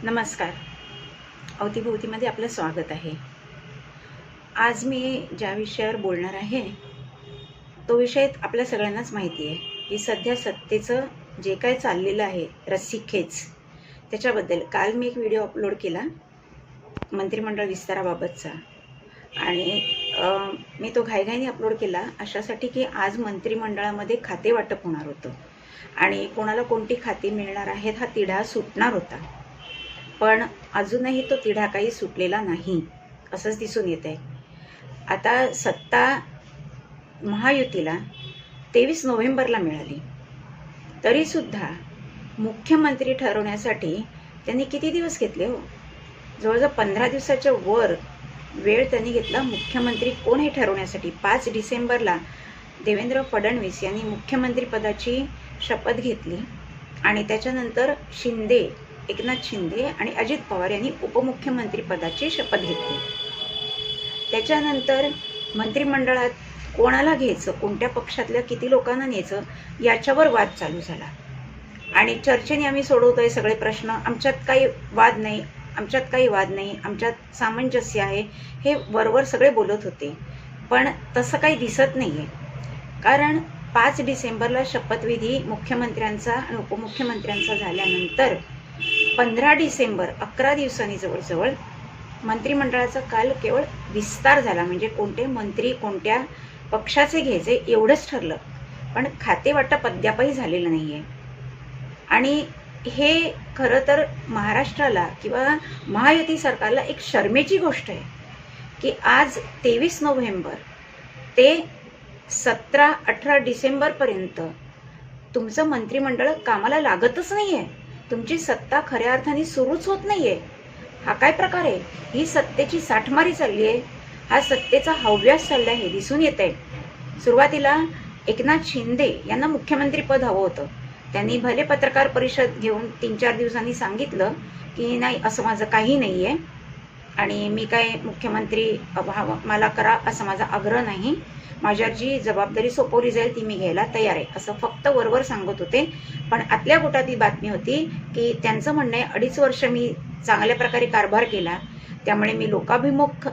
नमस्कार. अवतीभोवतीमध्ये आपलं स्वागत आहे. आज मी ज्या विषयावर बोलणार आहे तो विषय आपल्या सगळ्यांनाच माहिती आहे की सध्या सत्तेचं जे काय चाललेलं आहे रस्सीखेच, त्याच्याबद्दल काल मी एक व्हिडिओ अपलोड केला मंत्रिमंडळ विस्ताराबाबतचा. आणि मी तो घाईघाईने अपलोड केला अशासाठी की आज मंत्रिमंडळामध्ये खाते वाटप होणार होतं आणि कोणाला कोणती खाती मिळणार आहेत हा तिढा सुटणार होता. पण अजूनही तो तिढा काही सुटलेला नाही असंच दिसून येत आहे. आता सत्ता महायुतीला 23 नोव्हेंबरला मिळाली, तरीसुद्धा मुख्यमंत्री ठरवण्यासाठी त्यांनी किती दिवस घेतले हो? जवळजवळ 15 दिवसाच्या वर वेळ त्यांनी घेतला मुख्यमंत्री कोण हे ठरवण्यासाठी. 5 डिसेंबरला देवेंद्र फडणवीस यांनी मुख्यमंत्रीपदाची शपथ घेतली आणि त्याच्यानंतर एकनाथ शिंदे आणि अजित पवार यांनी उपमुख्यमंत्रीपदाची शपथ घेतली. त्याच्यानंतर मंत्रिमंडळात कोणाला घ्यायचं, कोणत्या पक्षातल्या किती लोकांना न्यायचं याच्यावर वाद चालू झाला आणि चर्चेने आम्ही सोडवतोय सगळे प्रश्न, आमच्यात काही वाद नाही, आमच्यात सामंजस्य आहे, हे वरवर सगळे बोलत होते. पण तसं काही दिसत नाही आहे. कारण 5 डिसेंबरला शपथविधी मुख्यमंत्र्यांचा आणि उपमुख्यमंत्र्यांचा झाल्यानंतर 15 डिसेंबर 11 दिवसांनी जवळजवळ मंत्रिमंडळाचा काल केवळ विस्तार झाला. म्हणजे कोणते मंत्री कोणत्या पक्षाचे घ्यायचे एवढंच ठरलं, पण खाते वाटप अद्यापही झालेलं नाही आहे. आणि हे खरं तर महाराष्ट्राला किंवा महायुती सरकारला एक शरमेची गोष्ट आहे की आज 23 नोव्हेंबर ते 17-18 डिसेंबरपर्यंत तुमचं मंत्रिमंडळ कामाला लागतच नाही आहे. तुमची सत्ता खऱ्या अर्थाने सुरूच होत नाही आहे. हा काय प्रकार आहे? ही सत्तेची साठमारी चालली आहे, हा सत्तेचा हव्यास चालला आहे, दिसून येत आहे. सुरुवातीला एकनाथ शिंदे यांना मुख्यमंत्रीपद हवं होतं. त्यांनी भले पत्रकार परिषद घेऊन 3-4 दिवसांनी सांगितलं की नाही, असं माझं काही नाही आहे आणि मी काय मुख्यमंत्री मला करा असं माझा आग्रह नाही, माझ्यावर जी जबाबदारी सोपवली जाईल ती मी घ्यायला तयार आहे, असं फक्त वरवर सांगत होते. पण आतल्या गोटातली बातमी होती की त्यांचं म्हणणं आहे 2.5 वर्ष मी चांगल्या प्रकारे कारभार केला, त्यामुळे मी लोकाभिमुख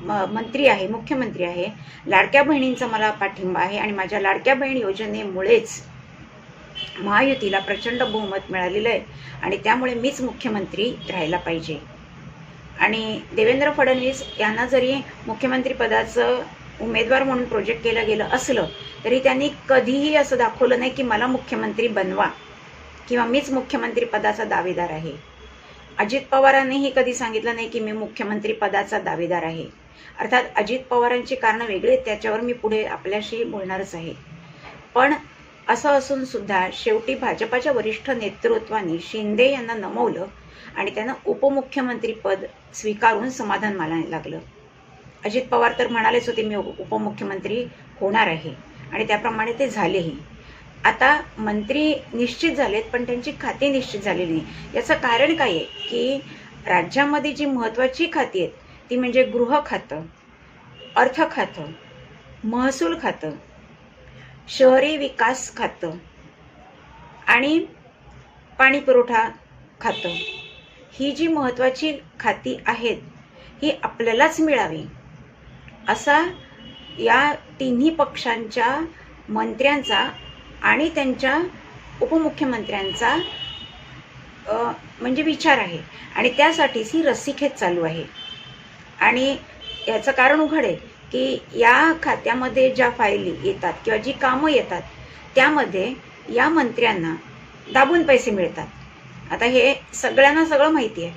मुख्यमंत्री आहे, लाडक्या बहिणींचा मला पाठिंबा आहे आणि माझ्या लाडक्या बहीण योजनेमुळेच महायुतीला प्रचंड बहुमत मिळालेलं आहे आणि त्यामुळे मीच मुख्यमंत्री राहायला पाहिजे. आणि देवेंद्र फडणवीस यांना जरी मुख्यमंत्रीपदाचं उमेदवार म्हणून प्रोजेक्ट केलं गेलं असलं तरी त्यांनी कधीही असं दाखवलं नाही की मला मुख्यमंत्री बनवा किंवा मीच मुख्यमंत्री पदाचा दावेदार आहे. अजित पवारांनीही कधी सांगितलं नाही की मी मुख्यमंत्री पदाचा दावेदार आहे. अर्थात अजित पवारांची कारणं वेगळी, त्याच्यावर मी पुढे आपल्याशी बोलणारच आहे. पण असं असून सुद्धा शेवटी भाजपाच्या वरिष्ठ नेतृत्वाने शिंदे यांना नमवलं आणि त्यांना उपमुख्यमंत्रीपद स्वीकारून समाधान मानायला लागलं. अजित पवार तर म्हणालेच होते मी उपमुख्यमंत्री होणार आहे आणि त्याप्रमाणे ते झालेही. आता मंत्री निश्चित झालेत पण त्यांची खाती निश्चित झालेली नाही. याचं कारण काय आहे की राज्यामध्ये जी महत्त्वाची खाती आहेत ती म्हणजे गृह खातं, अर्थ खातं, महसूल खातं, शहरी विकास खातं आणि पाणी पुरवठा खातं. ही जी महत्त्वाची खाती आहेत ही आपल्यालाच मिळावी असा या तिन्ही पक्षांच्या मंत्र्यांचा आणि त्यांच्या उपमुख्यमंत्र्यांचा म्हणजे विचार आहे आणि त्यासाठीच ही रस्सीखेच चालू आहे. आणि याचं कारण उघड आहे की या खात्यामध्ये ज्या फायली येतात किंवा जी कामं येतात त्यामध्ये या मंत्र्यांना दाबून पैसे मिळतात. आता हे सगळ्यांना सगळं माहिती आहे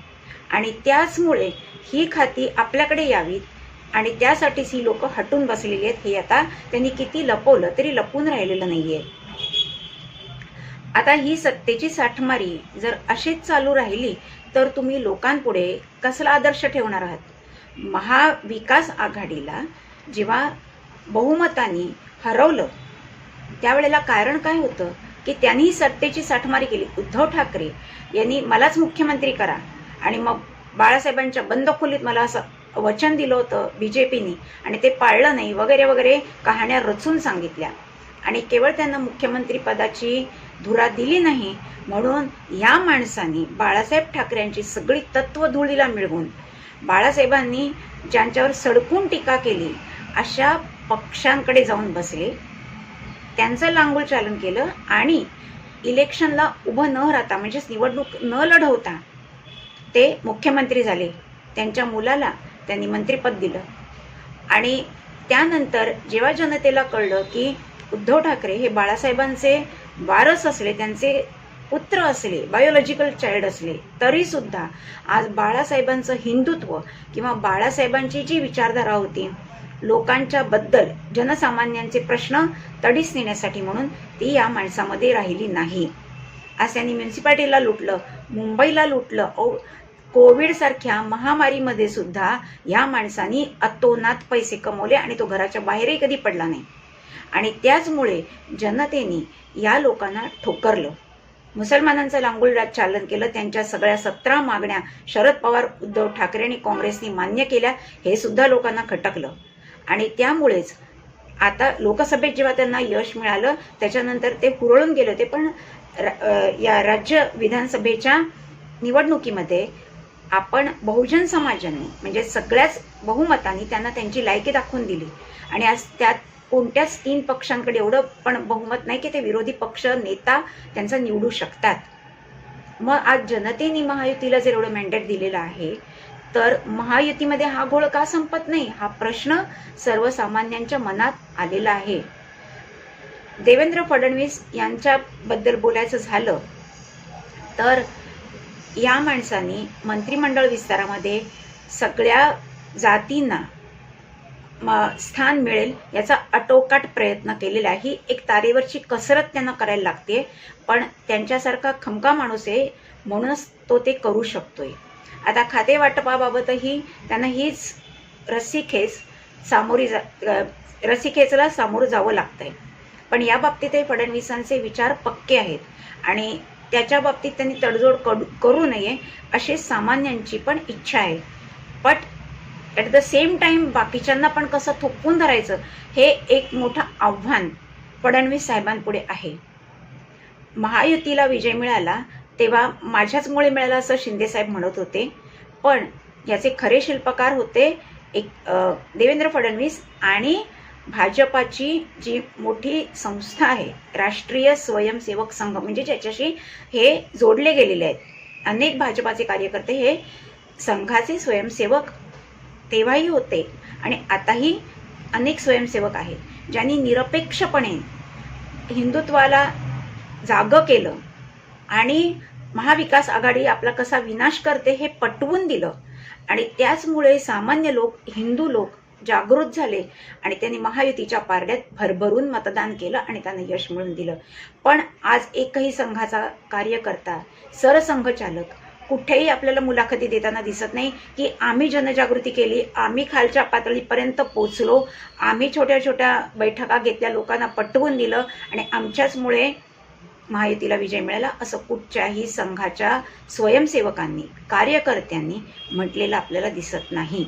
आणि त्याचमुळे ही खाती आपल्याकडे यावीत आणि त्यासाठीच ही लोक हटून बसलेली आहेत. हे आता त्यांनी किती लपवलं तरी लपून राहिलेलं नाही आहे. आता ही सत्तेची साठमारी जर अशीच चालू राहिली तर तुम्ही लोकांपुढे कसला आदर्श ठेवणार आहात? महाविकास आघाडीला जेव्हा बहुमताने हरवलं त्यावेळेला कारण काय होतं की त्यांनी सत्तेची साठमारी केली. उद्धव ठाकरे यांनी मलाच मुख्यमंत्री करा आणि मग बाळासाहेबांच्या बंद खोलीत मला असं वचन दिलं होतं बीजेपीने आणि ते पाळलं नाही वगैरे वगैरे कहाण्या रचून सांगितल्या आणि केवळ त्यांना मुख्यमंत्री पदाची धुरा दिली नाही, म्हणून या माणसांनी बाळासाहेब ठाकरेंची सगळी तत्वधुळीला मिळवून बाळासाहेबांनी ज्यांच्यावर सडकून टीका केली अशा पक्षांकडे जाऊन बसले, त्यांचं लांगुल चालन केलं आणि इलेक्शनला उभं न राहता म्हणजेच निवडणूक न लढवता ते मुख्यमंत्री झाले. त्यांच्या मुलाला त्यांनी मंत्रिपद दिलं आणि त्यानंतर जेव्हा जनतेला कळलं की उद्धव ठाकरे हे बाळासाहेबांचे वारस असले, त्यांचे पुत्र असले, बायोलॉजिकल चाइल्ड असले, तरीसुद्धा आज बाळासाहेबांचं हिंदुत्व किंवा बाळासाहेबांची जी विचारधारा होती लोकांच्या बद्दल, जनसामान्यांचे प्रश्न तडीस नेण्यासाठी, म्हणून ती या माणसामध्ये राहिली नाही. आज त्यांनी म्युन्सिपाल्टीला लुटलं, मुंबईला लुटलं, कोविडसारख्या महामारीमध्ये सुद्धा या माणसांनी अतोनात पैसे कमवले आणि तो घराच्या बाहेरही कधी पडला नाही. आणि त्याचमुळे जनतेने या लोकांना ठोकरलं, मुसलमानांचं लांगुल चालन केलं. त्यांच्या सगळ्या 17 मागण्या शरद पवार, उद्धव ठाकरे आणि काँग्रेसनी मान्य केल्या, हे सुद्धा लोकांना खटकलं. आणि त्यामुळेच आता लोकसभेत जेव्हा त्यांना यश मिळालं त्याच्यानंतर ते हुरळून गेले होते, पण या राज्य विधानसभेच्या निवडणुकीमध्ये आपण बहुजन समाजाने म्हणजे सगळ्याच बहुमतांनी त्यांना त्यांची लायकी दाखवून दिली. आणि आज त्यात कोणत्याच 3 पक्षांकडे एवढं पण बहुमत नाही की ते विरोधी पक्ष नेता त्यांचा निवडू शकतात. मग आज जनतेने महायुतीला जर एवढं मॅन्डेट दिलेलं आहे तर महायुतीमध्ये हा घोळ का संपत नाही, हा प्रश्न सर्वसामान्यांच्या मनात आलेला आहे. देवेंद्र फडणवीस यांच्याबद्दल बोलायचं झालं तर या माणसांनी मंत्रिमंडळ विस्तारामध्ये सगळ्या जातींना स्थान मिळेल याचा आटोकाट प्रयत्न केलेला आहे. ही एक तारेवरची कसरत त्यांना करायला लागते, पण त्यांच्यासारखा खमका माणूस आहे म्हणूनच तो ते करू शकतोय. आता खाते वाटपाबाबतही त्यांना हीच रस्सीखेचला सामोरं जावं लागतंय. पण या बाबतीतही फडणवीसांचे विचार पक्के आहेत आणि त्याच्या बाबतीत त्यांनी तडजोड करू नये अशी सामान्यांची पण इच्छा आहे. But at the same time बाकीच्यांना पण कसं थोपवून धरायचं हे एक मोठं आव्हान फडणवीस साहेबांपुढे आहे. महायुतीला विजय मिळाला तेव्हा माझ्याचमुळे मिळाला असं शिंदेसाहेब म्हणत होते, पण याचे खरे शिल्पकार होते देवेंद्र फडणवीस आणि भाजपाची जी मोठी संस्था आहे राष्ट्रीय स्वयंसेवक संघ, म्हणजे ज्याच्याशी हे जोडले गेलेले आहेत. अनेक भाजपाचे कार्यकर्ते हे संघाचे स्वयंसेवक तेव्हाही होते आणि आताही अनेक स्वयंसेवक आहेत ज्यांनी निरपेक्षपणे हिंदुत्वाला जागं केलं आणि महाविकास आघाडी आपला कसा विनाश करते हे पटवून दिलं. आणि त्याचमुळे सामान्य लोक, हिंदू लोक जागृत झाले आणि त्यांनी महायुतीच्या पारड्यात भरभरून मतदान केलं आणि त्यांना यश मिळवून दिलं. पण आज एकही संघाचा कार्यकर्ता, सरसंघचालक कुठेही आपल्याला मुलाखती देताना दिसत नाही की आम्ही जनजागृती केली, आम्ही खालच्या पातळीपर्यंत पोचलो, आम्ही छोट्या छोट्या बैठका घेतल्या, लोकांना पटवून दिलं आणि आमच्याचमुळे महायुतीला विजय मिळाला असं कुठच्याही संघाच्या स्वयंसेवकांनी, कार्यकर्त्यांनी म्हटलेलं आपल्याला दिसत नाही.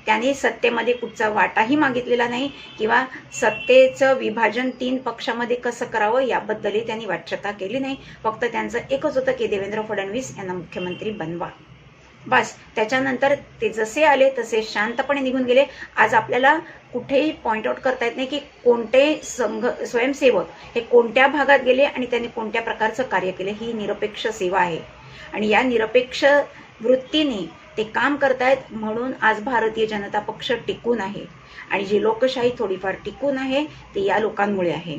त्यांनी सत्तेमध्ये कुठचा वाटाही मागितलेला नाही किंवा सत्तेचं विभाजन 3 पक्षामध्ये कसं करावं याबद्दलही त्यांनी वाच्यता केली नाही. फक्त त्यांचं एकच होतं की देवेंद्र फडणवीस यांना मुख्यमंत्री बनवा, बस. त्याच्यानंतर ते जसे आले तसे शांतपणे निघून गेले. आज आपल्याला कुठेही पॉइंट आउट करता येत नाही की कोणते स्वयंसेवक हे कोणत्या भागात गेले आणि त्यांनी कोणत्या प्रकारचं कार्य केले. ही निरपेक्ष सेवा आहे आणि या निरपेक्ष वृत्तीने ते काम करतायत, म्हणून आज भारतीय जनता पक्ष टिकून आहे आणि जी लोकशाही थोडीफार टिकून आहे ती या लोकांमुळे आहे.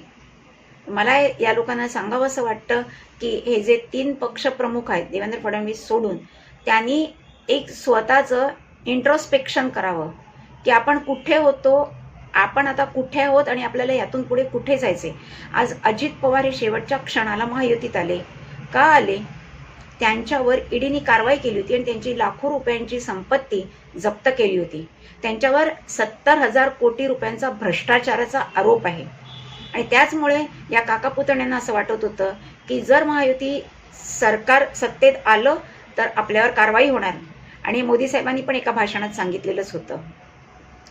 मला या लोकांना सांगावंसं वाटतं की हे जे 3 पक्ष प्रमुख आहेत देवेंद्र फडणवीस सोडून, त्यांनी एक स्वतःचं इंट्रोस्पेक्शन करावं की आपण कुठे होतो, आपण आता कुठे आहोत आणि आपल्याला यातून पुढे कुठे जायचे. आज अजित पवार हे शेवटच्या क्षणाला महायुतीत आले. का आले? त्यांच्यावर ईडीने कारवाई केली होती आणि त्यांची लाखो रुपयांची संपत्ती जप्त केली होती. त्यांच्यावर 70,000 कोटी रुपयांचा भ्रष्टाचाराचा आरोप आहे आणि त्याचमुळे या काका पुतण्यांना असं वाटत होतं की जर महायुती सरकार सत्तेत आलं तर आपल्यावर कारवाई होणार. आणि मोदी साहेबांनी पण एका भाषणात सांगितलेलंच होतं,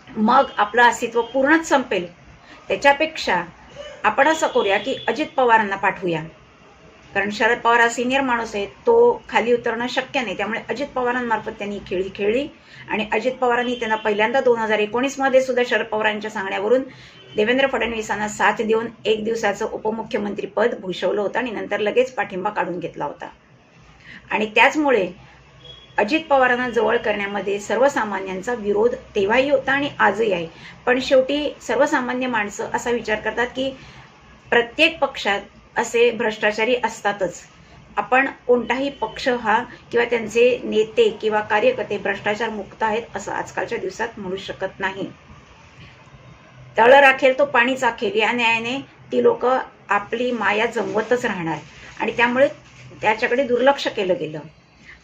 मग आपलं अस्तित्व पूर्णच संपेल. त्याच्यापेक्षा आपण असं करूया की अजित पवारांना पाठवूया कारण शरद पवार हा सिनियर माणूस आहे, तो खाली उतरणं शक्य नाही. त्यामुळे अजित पवारांमार्फत त्यांनी खेळी खेळली आणि अजित पवारांनी त्यांना पहिल्यांदा 2019मध्ये सुद्धा शरद पवारांच्या सांगण्यावरून देवेंद्र फडणवीसांना साथ देऊन 1 दिवसाचं उपमुख्यमंत्री पद भूषवलं होतं आणि नंतर लगेच पाठिंबा काढून घेतला होता. आणि त्याचमुळे अजित पवारांना जवळ करण्यामध्ये सर्वसामान्यांचा विरोध तेव्हाही होता आणि आजही आहे. पण शेवटी सर्वसामान्य माणसं असा विचार करतात की प्रत्येक पक्षात असे भ्रष्टाचारी असतातच. आपण कोणताही पक्ष हा किंवा त्यांचे नेते किंवा कार्यकर्ते भ्रष्टाचार मुक्त आहेत असं आजकालच्या दिवसात म्हणू शकत नाही. तळ राखेल तो पाणी चाखेल या न्यायाने ती लोक आपली माया जमवतच राहणार आणि त्यामुळे त्याच्याकडे दुर्लक्ष केलं गेलं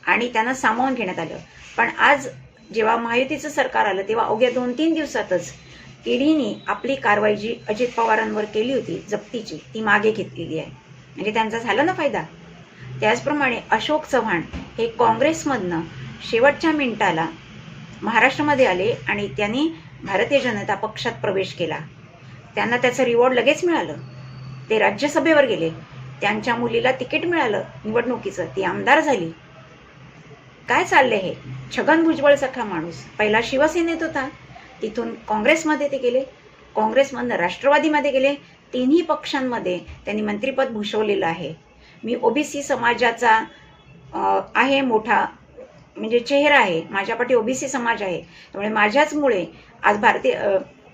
आणि त्यांना सामावून घेण्यात आलं. पण आज जेव्हा महायुतीचं सरकार आलं तेव्हा अवघ्या 2-3 दिवसातच ईडीने आपली कारवाई जी अजित पवारांवर केली होती जप्तीची ती मागे घेतलेली आहे. म्हणजे त्यांचा झाला ना फायदा. त्याचप्रमाणे अशोक चव्हाण हे काँग्रेसमधनं शेवटच्या मिनिटाला महाराष्ट्रामध्ये आले आणि त्यांनी भारतीय जनता पक्षात प्रवेश केला. त्यांना त्याचं रिवॉर्ड लगेच मिळालं. ते राज्यसभेवर गेले. त्यांच्या मुलीला तिकीट मिळालं निवडणुकीचं, ती आमदार झाली. काय चाललंय हे? छगन भुजबळसारखा माणूस पहिला शिवसेनेत होता, तिथून काँग्रेसमध्ये ते गेले, काँग्रेसमधनं राष्ट्रवादीमध्ये गेले. तिन्ही पक्षांमध्ये त्यांनी मंत्रिपद भूषवलेलं आहे. मी ओबीसी समाजाचा आहे मोठा म्हणजे चेहरा आहे, माझ्या पाठी ओबीसी समाज आहे. त्यामुळे माझ्याचमुळे आज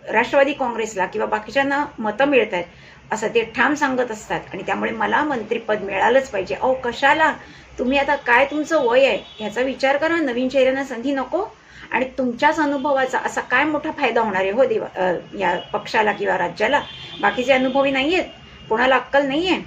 राष्ट्रवादी काँग्रेसला किंवा बाकीच्यांना मतं मिळत आहेत असं ते ठाम सांगत असतात आणि त्यामुळे मला मंत्रिपद मिळालंच पाहिजे. अहो कशाला? तुम्ही आता काय तुमचं वय आहे ह्याचा विचार करा. नवीन चेहऱ्यांना संधी नको आणि तुमच्याच अनुभवाचा असा काय मोठा फायदा होणार आहे हो या पक्षाला किंवा राज्याला? बाकीचे अनुभवी नाही आहेत, कोणाला अक्कल नाही आहे.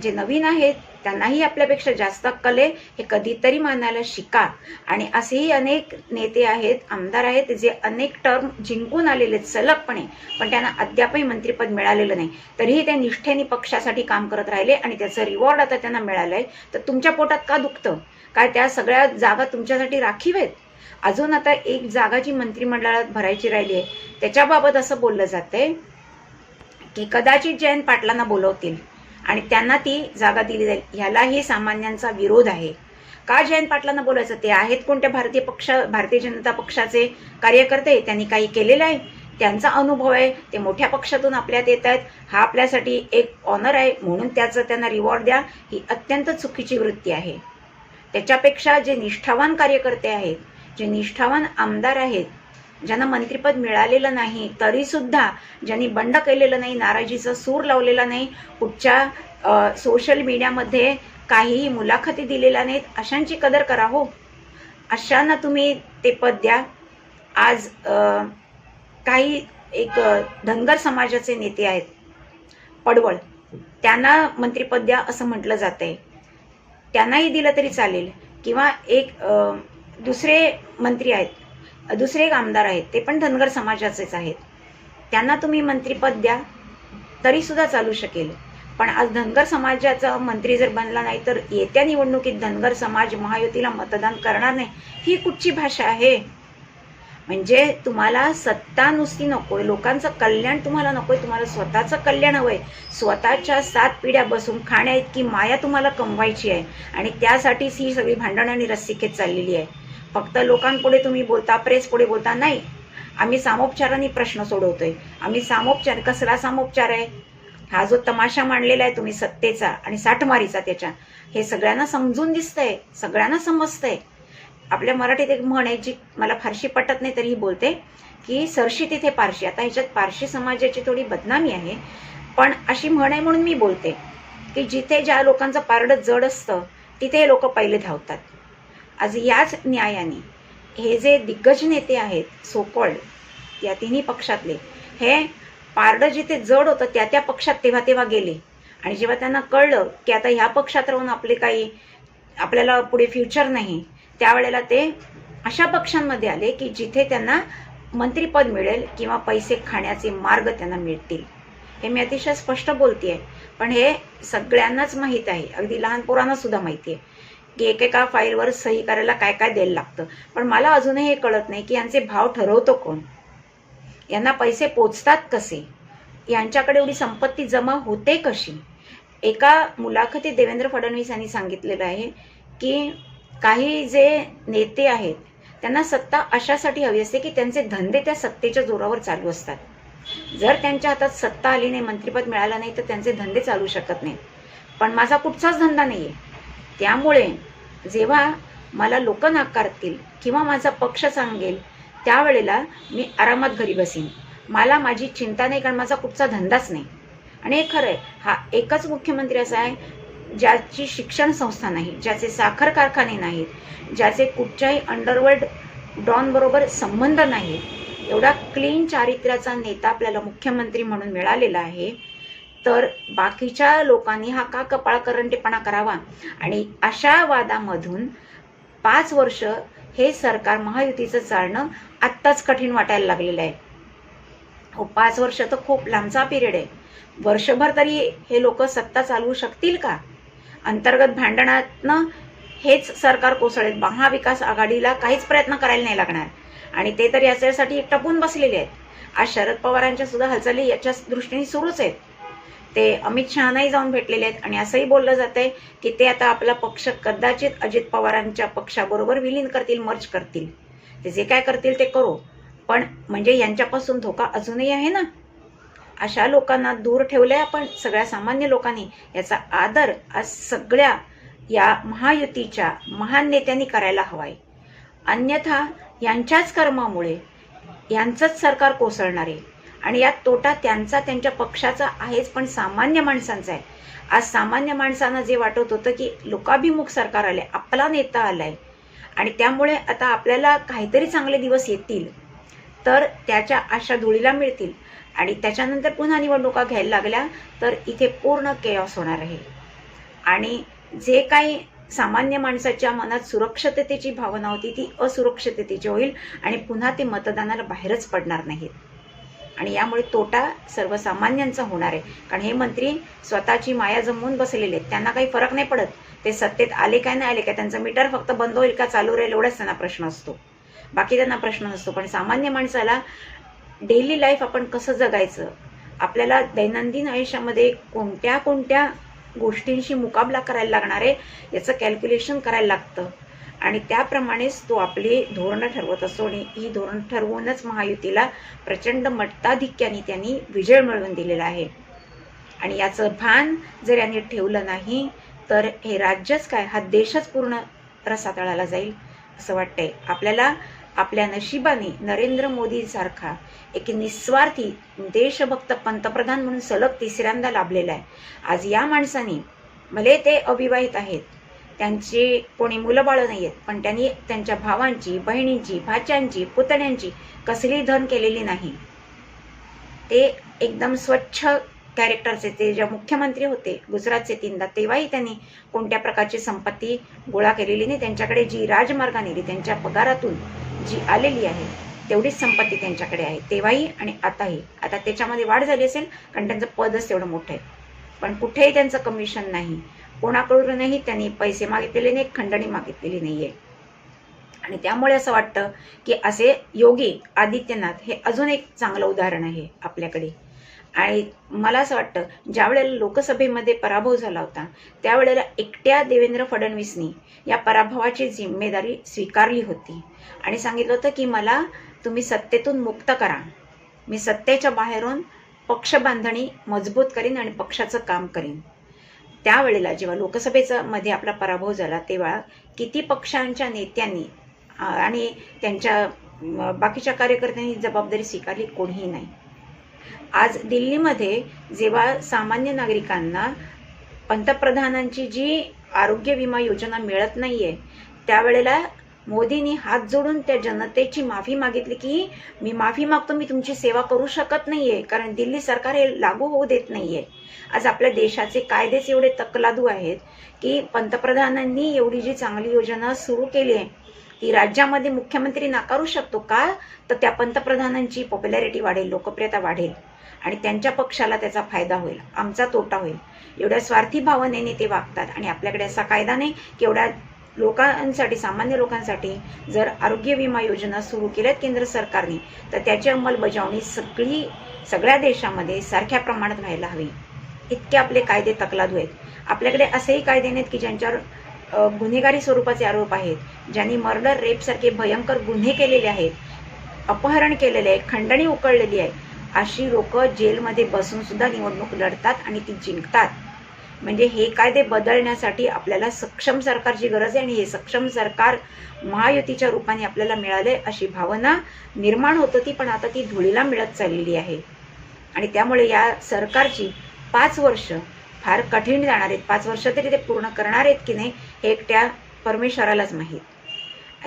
जे नवीन आहेत त्यांनाही आपल्यापेक्षा जास्त अक्कल आहे हे कधीतरी मानायला शिका. आणि असेही अनेक नेते आहेत, आमदार आहेत जे अनेक टर्म जिंकून आलेले आहेत सलगपणे, पण त्यांना अद्यापही मंत्रिपद मिळालेलं नाही. तरीही ते निष्ठेने पक्षासाठी काम करत राहिले आणि त्याचं रिवॉर्ड आता त्यांना मिळालं आहे. तर तुमच्या पोटात का दुखतं? काय त्या सगळ्या जागा तुमच्यासाठी राखीव आहेत? अजून आता एक जागा जी मंत्रिमंडळात भरायची राहिली आहे त्याच्याबाबत असं बोललं जातंय की कदाचित जयंत पाटलांना बोलवतील आणि त्यांना ती जागा दिली जाईल. ह्यालाही सामान्यांचा विरोध आहे. का जयंत पाटलांना बोलायचं? ते आहेत कोणत्या भारतीय जनता पक्षाचे कार्यकर्ते, त्यांनी काही केलेलं आहे, त्यांचा अनुभव आहे, ते मोठ्या पक्षातून आपल्यात येत आहेत, हा आपल्यासाठी एक ऑनर आहे म्हणून त्याचं त्यांना रिवॉर्ड द्या, ही अत्यंत चुकीची वृत्ती आहे. त्याच्यापेक्षा जे निष्ठावान कार्यकर्ते आहेत, जे निष्ठावान आमदार आहेत, ज्यांना मंत्रिपद मिळालेलं नाही तरी सुद्धा ज्यांनी बंड केलेलं नाही, नाराजीचा सूर लावलेला नाही, कुठच्या सोशल मीडियामध्ये काहीही मुलाखती दिलेल्या नाहीत, अशांची कदर करा हो. अशांना तुम्ही ते पद द्या. आज काही एक धनगर समाजाचे नेते आहेत पडवळ, त्यांना मंत्रिपद द्या असं म्हटलं जातंय. त्यांनाही दिलं तरी चालेल. किंवा एक दुसरे मंत्री आहेत, दुसरे एक आमदार आहेत, ते पण धनगर समाजाचेच आहेत, त्यांना तुम्ही मंत्रिपद द्या तरी सुद्धा चालू शकेल. पण आज धनगर समाजाचा मंत्री जर बनला नाही तर येत्या निवडणुकीत धनगर समाज महायुतीला मतदान करणार नाही, ही कुठची भाषा आहे? म्हणजे तुम्हाला सत्ता नुसती नकोय, लोकांचं कल्याण तुम्हाला नकोय, तुम्हाला स्वतःचं कल्याण हवंय. स्वतःच्या 7 पिढ्या बसून खाण्या इतकी माया तुम्हाला कमवायची आहे आणि त्यासाठीच ही सगळी भांडणं आणि रस्सीखेच चाललेली आहे. फक्त लोकांपुढे तुम्ही बोलता, प्रेस पुढे बोलता, नाही आम्ही सामोपचाराने प्रश्न सोडवतोय. आम्ही सामोपचार, कसला सामोपचार आहे? हा जो तमाशा मांडलेला आहे तुम्ही सत्तेचा आणि साठमारीचा, त्याच्या हे सगळ्यांना समजून दिसतंय, सगळ्यांना समजतंय. आपल्या मराठीत एक म्हण आहे जी मला फारशी पटत नाही तरीही बोलते की सरशी तिथे पारशी. आता ह्याच्यात पारशी समाजाची थोडी बदनामी आहे, पण अशी म्हण आहे म्हणून मी बोलते की जिथे ज्या लोकांचं पारडं जड असतं तिथे हे लोक पहिले धावतात. आज याच न्यायाने हे जे दिग्गज नेते आहेत सो-कॉल्ड या तिन्ही पक्षातले, हे पारडं जिथे जड होतं त्या त्या पक्षात तेव्हा गेले आणि जेव्हा त्यांना कळलं की आता ह्या पक्षात राहून आपल्याला पुढे फ्युचर नाही, त्यावेळेला ते अशा पक्षांमध्ये आले की जिथे त्यांना मंत्रिपद मिळेल किंवा पैसे खाण्याचे मार्ग त्यांना मिळतील. हे मी अतिशय स्पष्ट बोलतेय. पण हे सगळ्यांनाच माहीत आहे, अगदी लहान पोरांना सुद्धा माहिती आहे की एकेका फाईलवर सही करायला काय काय द्यायला लागतं. पण मला अजूनही हे कळत नाही की यांचे भाव ठरवतो कोण, यांना पैसे पोचतात कसे, यांच्याकडे एवढी संपत्ती जमा होते कशी, एका मुलाखतीत देवेंद्र फडणवीस यांनी सांगितलेलं आहे की काही जे नेते आहेत त्यांना सत्ता अशासाठी हवी असते की त्यांचे धंदे त्या सत्तेच्या जोरावर चालू असतात. जर त्यांच्या हातात सत्ता आली नाही, मंत्रिपद मिळालं नाही तर त्यांचे धंदे चालू शकत नाहीत. पण माझा कुठचाच धंदा नाही आहे, त्यामुळे जेव्हा मला लोक नाकारतील किंवा माझा पक्ष सांगेल त्यावेळेला मी आरामात घरी बसीन. मला माझी चिंता नाही, कारण माझा कुठचा धंदाच नाही. आणि हे खरं आहे, हा एकच मुख्यमंत्री असा आहे ज्याची शिक्षण संस्था नाही, ज्याचे साखर कारखाने नाहीत, ज्याचे कुठच्याही अंडरवर्ल्ड डॉनबरोबर संबंध नाही, एवढा क्लीन चारित्र्याचा नेता आपल्याला मुख्यमंत्री म्हणून मिळालेला आहे. तर बाकीच्या लोकांनी हा का कपाळकरंटीपणा करावा आणि अशा वादामधून 5 वर्ष हे सरकार महायुतीचं चालणं आत्ताच कठीण वाटायला लागलेलं आहे. 5 वर्ष तर खूप लांबचा पिरियड आहे. वर्षभर तरी हे लोक सत्ता चालवू शकतील का? अंतर्गत भांडणातनं हेच सरकार कोसळेल. महाविकास आघाडीला काहीच प्रयत्न करायला नाही लागणार आणि ते तर याच्यासाठी टपून बसलेले आहेत. आज शरद पवारांच्या सुद्धा हालचाली याच्या दृष्टीने सुरूच आहेत. ते अमित शहानाही जाऊन भेटलेले आहेत आणि असंही बोललं जात आहे की ते आता आपला पक्ष कदाचित अजित पवारांच्या पक्षाबरोबर विलीन करतील, मर्ज करतील. ते जे काय करतील ते करो, पण म्हणजे यांच्यापासून धोका अजूनही आहे ना. अशा लोकांना दूर ठेवलंय आपण सगळ्या सामान्य लोकांनी. याचा आदर आज सगळ्या या महायुतीच्या महान नेत्यांनी करायला हवाय. अन्यथा यांच्याच कर्मामुळे यांचंच सरकार कोसळणार आहे आणि यात तोटा त्यांचा, त्यांच्या पक्षाचा आहेच, पण सामान्य माणसांचा आहे. आज सामान्य माणसांना जे वाटत होतं की लोकाभिमुख सरकार आलंय, आपला नेता आलाय आणि त्यामुळे आता आपल्याला काहीतरी चांगले दिवस येतील, तर त्याच्या आशा धुळीला मिळतील आणि त्याच्यानंतर पुन्हा निवडणुका घ्यायला लागल्या तर इथे पूर्ण केऑस होणार आहे. आणि जे काही सामान्य माणसाच्या मनात सुरक्षिततेची भावना होती ती असुरक्षिततेची होईल आणि पुन्हा ते मतदानाला बाहेरच पडणार नाहीत. आणि यामुळे तोटा सर्वसामान्यांचा होणार आहे. कारण हे मंत्री स्वतःची माया जमवून बसलेले आहेत, त्यांना काही फरक नाही पडत. ते सत्तेत आले काय नाही आले काय, त्यांचं मीटर फक्त बंद होईल का चालू राहील एवढाच त्यांना प्रश्न असतो, बाकी त्यांना प्रश्न नसतो. पण सामान्य माणसाला डेली लाईफ आपण कसं जगायचं, आपल्याला दैनंदिन आयुष्यामध्ये कोणत्या कोणत्या गोष्टींशी मुकाबला करायला लागणार आहे याचं कॅल्क्युलेशन करायला लागतं आणि त्याप्रमाणेच तो आपली धोरणं ठरवत असतो. आणि ही धोरणं ठरवूनच महायुतीला प्रचंड मताधिक्याने त्यांनी विजय मिळवून दिलेला आहे. आणि याचं भान जर यांनी ठेवलं नाही तर हे राज्यच काय, हा देशच पूर्ण रसातळाला जाईल असं वाटतंय. आपल्याला आपल्या नशिबाने नरेंद्र मोदींसारखा एक निस्वार्थी देशभक्त पंतप्रधान म्हणून सलग 3ऱ्यांदा लाभलेला आहे. आज या माणसाने, भले ते अविवाहित आहेत, त्यांची कोणी मुलं बाळं नाही आहेत, पण त्यांनी त्यांच्या भावांची, बहिणींची, भाच्यांची, पुतण्यांची कसली धन केलेली नाही. ते एकदम स्वच्छ कॅरेक्टरचे. ते जेव्हा मुख्यमंत्री होते गुजरातचे 3दा, तेव्हाही त्यांनी कोणत्या प्रकारची संपत्ती गोळा केलेली नाही. त्यांच्याकडे जी राजमार्गाने त्यांच्या पगारातून जी आलेली आहे तेवढीच संपत्ती त्यांच्याकडे आहे, तेव्हाही आणि आताही. आता त्याच्यामध्ये वाढ झाली असेल कारण त्यांचं पदच तेवढं मोठं आहे, पण कुठेही त्यांचं कमिशन नाही, कोणाकडूनही त्यांनी पैसे मागितलेले नाही, खंडणी मागितलेली नाही आहे. आणि त्यामुळे असं वाटतं की असे योगी आदित्यनाथ हे अजून एक चांगलं उदाहरण आहे आपल्याकडे. आणि मला असं वाटतं ज्यावेळेला लोकसभेमध्ये पराभव झाला होता त्यावेळेला एकट्या देवेंद्र फडणवीसनी या पराभवाची जिम्मेदारी स्वीकारली होती आणि सांगितलं होतं की मला तुम्ही सत्तेतून मुक्त करा, मी सत्तेच्या बाहेरून पक्ष बांधणी मजबूत करीन आणि पक्षाचं काम करीन. त्यावेळेला जेव्हा लोकसभेचा मध्ये आपला पराभव झाला तेव्हा किती पक्षांच्या नेत्यांनी आणि त्यांच्या बाकीच्या कार्यकर्त्यांनी जबाबदारी स्वीकारली? कोणीही नाही. आज दिल्लीमध्ये जेव्हा सामान्य नागरिकांना पंतप्रधानांची जी आरोग्य विमा योजना मिळत नाहीये त्यावेळेला मोदींनी हात जोडून त्या जनतेची माफी मागितली की मी माफी मागतो, मी तुमची सेवा करू शकत नाहीये कारण दिल्ली सरकार हे लागू होऊ देत नाहीये. आज आपल्या देशाचे कायदेच एवढे तकलादू आहेत की पंतप्रधानांनी एवढी जी चांगली योजना सुरू केली आहे ती राज्यामध्ये मुख्यमंत्री नाकारू शकतो का? तर त्या पंतप्रधानांची पॉप्युलॅरिटी वाढेल, लोकप्रियता वाढेल आणि त्यांच्या पक्षाला त्याचा फायदा होईल, आमचा तोटा होईल. एवढ्या स्वार्थी भावनेने ते वागतात. आणि आपल्याकडे असा कायदा नाही की एवढ्या लोकांसाठी, सामान्य लोकांसाठी जर आरोग्य विमा योजना सुरू केल्यात केंद्र सरकारने तर त्याची अंमलबजावणी सगळ्या देशामध्ये सारख्या प्रमाणात व्हायला हवी. इतके आपले कायदे तकलादू आहेत. आपल्याकडे असेही कायदे नाहीत की ज्यांच्यावर गुन्हेगारी स्वरूपाचे आरोप आहेत, ज्यांनी मर्डर, रेपसारखे भयंकर गुन्हे केलेले आहेत, अपहरण केलेले आहे, खंडणी उकळलेली आहे, अशी लोक जेलमध्ये बसून सुद्धा निवडणूक लढतात आणि ती जिंकतात. म्हणजे हे कायदे बदलण्यासाठी आपल्याला सक्षम सरकारची गरज आहे आणि हे सक्षम सरकार महायुतीच्या रूपाने आपल्याला मिळाले अशी भावना निर्माण होत होती, पण आता ती धुळीला मिळत चाललेली आहे. आणि त्यामुळे या सरकारची 5 वर्ष फार कठीण जाणार आहेत. 5 वर्ष तरी ते पूर्ण करणार आहेत की नाही हे एकट्या परमेश्वरालाच माहीत.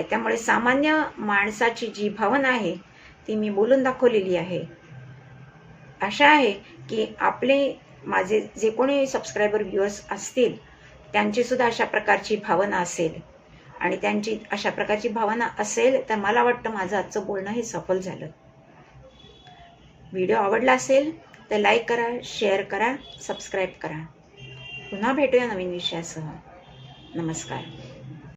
त्यामुळे सामान्य माणसाची जी भावना आहे ती मी बोलून दाखवलेली आहे. आशा आहे की माझे जे कोणी सबस्क्रायबर व्ह्युअर्स असतील त्यांची सुद्धा अशा प्रकारची भावना असेल, आणि त्यांची अशा प्रकारची भावना असेल तर मला वाटतं माझं आजचं बोलणं हे सफल झालं. व्हिडिओ आवडला असेल तर लाईक करा, शेअर करा, सबस्क्राईब करा. पुन्हा भेटूया नवीन विषयासह. नमस्कार.